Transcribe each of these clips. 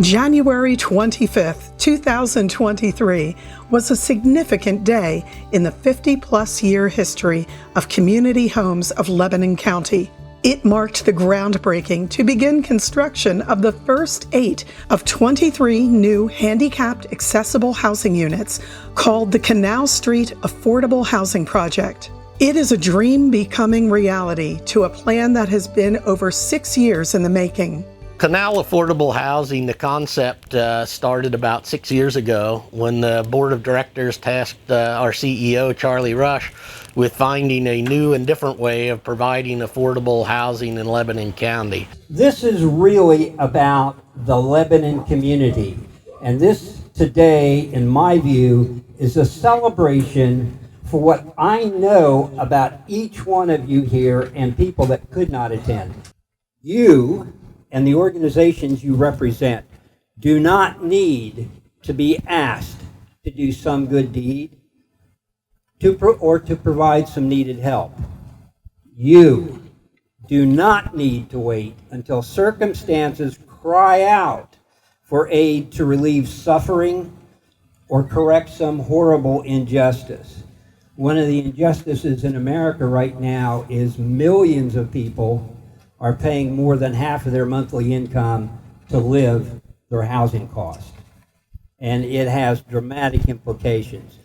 January 25th, 2023 was a significant day in the 50-plus year history of Community Homes of Lebanon County. It marked the groundbreaking to begin construction of the first 8 of 23 new handicapped accessible housing units called the Canal Street Affordable Housing Project. It is a dream becoming reality to a plan that has been over 6 years in the making. Canal Affordable Housing, the concept started about 6 years ago when the board of directors tasked our CEO, Charlie Rush, with finding a new and different way of providing affordable housing in Lebanon County. This is really about the Lebanon community. And this today, in my view, is a celebration for what I know about each one of you here and people that could not attend. You and the organizations you represent do not need to be asked to do some good deed or to provide some needed help. You do not need to wait until circumstances cry out for aid to relieve suffering or correct some horrible injustice. One of the injustices in America right now is millions of people are paying more than half of their monthly income to live their housing cost. And it has dramatic implications.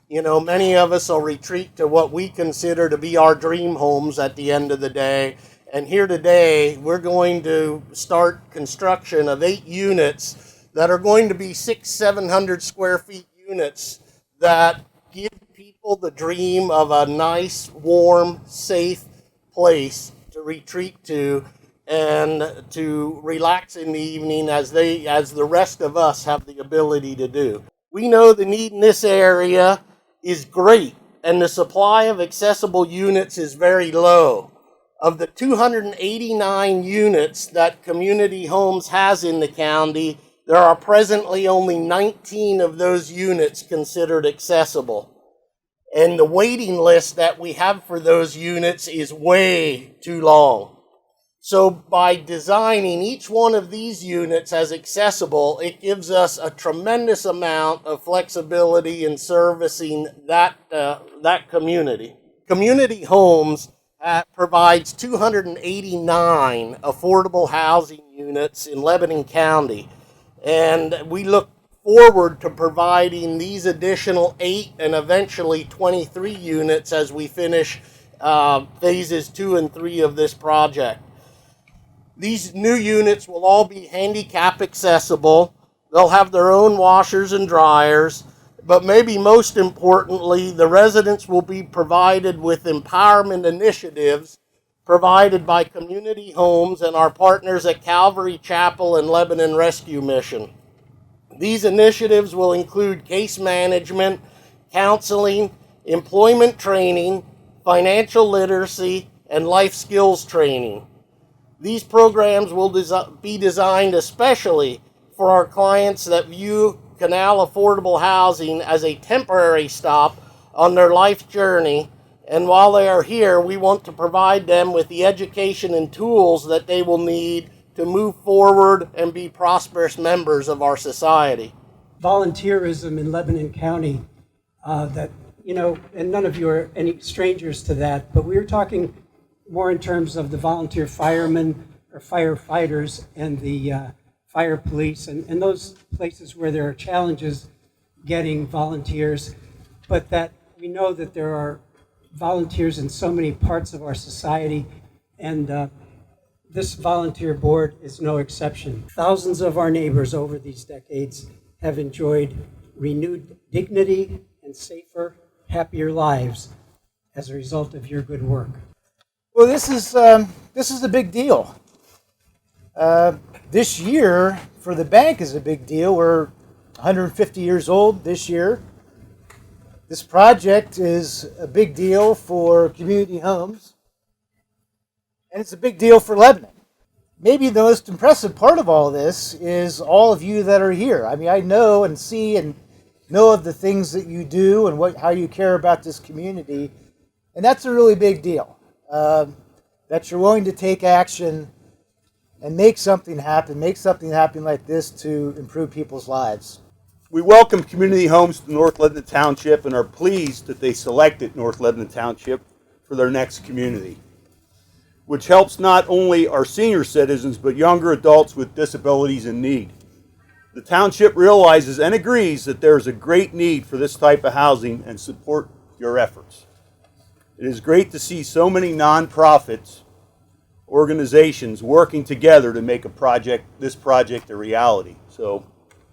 You know, many of us will retreat to what we consider to be our dream homes at the end of the day. And here today, we're going to start construction of 8 units that are going to be 700 square feet units that give people the dream of a nice, warm, safe place to retreat to and to relax in the evening as the rest of us have the ability to do. We know the need in this area is great and the supply of accessible units is very low. Of the 289 units that Community Homes has in the county, there are presently only 19 of those units considered accessible. And the waiting list that we have for those units is way too long. So by designing each one of these units as accessible, it gives us a tremendous amount of flexibility in servicing that community. Community Homes provides 289 affordable housing units in Lebanon County. And we look forward to providing these additional 8 and eventually 23 units as we finish phases 2 and 3 of this project. These new units will all be handicap accessible. They'll have their own washers and dryers, but maybe most importantly, the residents will be provided with empowerment initiatives provided by Community Homes and our partners at Calvary Chapel and Lebanon Rescue Mission. These initiatives will include case management, counseling, employment training, financial literacy, and life skills training. These programs will be designed especially for our clients that view Canal Affordable Housing as a temporary stop on their life journey. And while they are here, we want to provide them with the education and tools that they will need to move forward and be prosperous members of our society. Volunteerism in Lebanon County, and none of you are any strangers to that, but we were talking more in terms of the volunteer firemen or firefighters and the fire police and those places where there are challenges getting volunteers, but that we know that there are volunteers in so many parts of our society, and this volunteer board is no exception. Thousands of our neighbors over these decades have enjoyed renewed dignity and safer, happier lives as a result of your good work. Well, this is a big deal. This year for the bank is a big deal. We're 150 years old this year. This project is a big deal for Community Homes. And it's a big deal for Lebanon. Maybe the most impressive part of all this is all of you that are here. I mean, I know and see and know of the things that you do and how you care about this community. And that's a really big deal. That you're willing to take action and make something happen like this to improve people's lives. We welcome Community Homes to North Lebanon Township and are pleased that they selected North Lebanon Township for their next community, which helps not only our senior citizens but younger adults with disabilities in need. The township realizes and agrees that there is a great need for this type of housing and support your efforts. It is great to see so many nonprofits, organizations working together to make this project a reality. So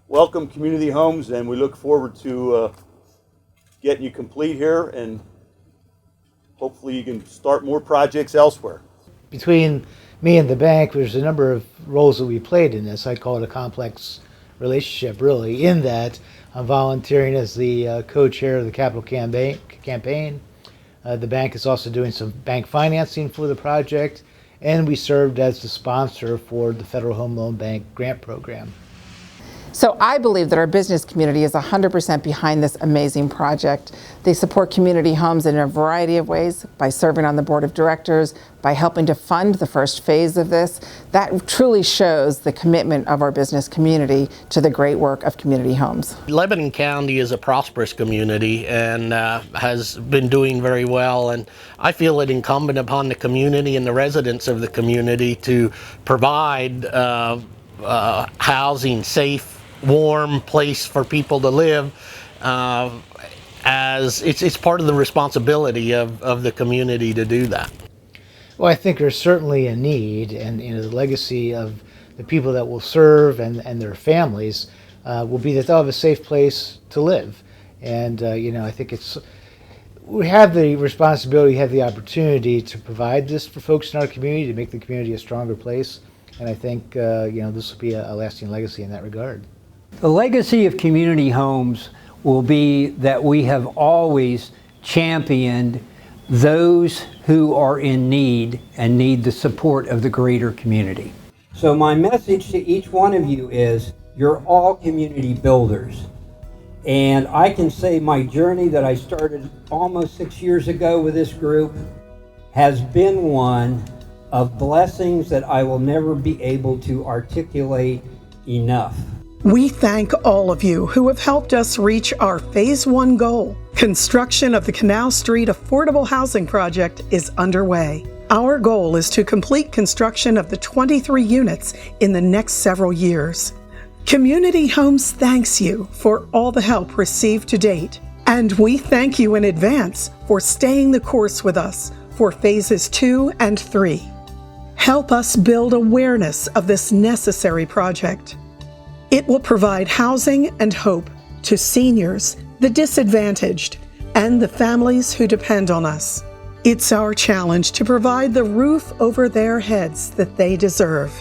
welcome Community Homes, and we look forward to getting you complete here, and hopefully you can start more projects elsewhere. Between me and the bank, there's a number of roles that we played in this. I call it a complex relationship, really, in that I'm volunteering as the co-chair of the capital campaign. The bank is also doing some bank financing for the project, and we served as the sponsor for the Federal Home Loan Bank grant program. So I believe that our business community is 100% behind this amazing project. They support Community Homes in a variety of ways, by serving on the board of directors, by helping to fund the first phase of this. That truly shows the commitment of our business community to the great work of Community Homes. Lebanon County is a prosperous community and has been doing very well, and I feel it incumbent upon the community and the residents of the community to provide housing, safe, warm place for people to live, as it's part of the responsibility of the community to do that. Well, I think there's certainly a need, and the legacy of the people that will serve and their families will be that they'll have a safe place to live. And I think we have the responsibility, have the opportunity to provide this for folks in our community, to make the community a stronger place. And I think this will be a lasting legacy in that regard. The legacy of Community Homes will be that we have always championed those who are in need and need the support of the greater community. So my message to each one of you is, you're all community builders. And I can say my journey that I started almost 6 years ago with this group has been one of blessings that I will never be able to articulate enough. We thank all of you who have helped us reach our Phase 1 goal. Construction of the Canal Street Affordable Housing Project is underway. Our goal is to complete construction of the 23 units in the next several years. Community Homes thanks you for all the help received to date, and we thank you in advance for staying the course with us for Phases 2 and 3. Help us build awareness of this necessary project. It will provide housing and hope to seniors, the disadvantaged, and the families who depend on us. It's our challenge to provide the roof over their heads that they deserve.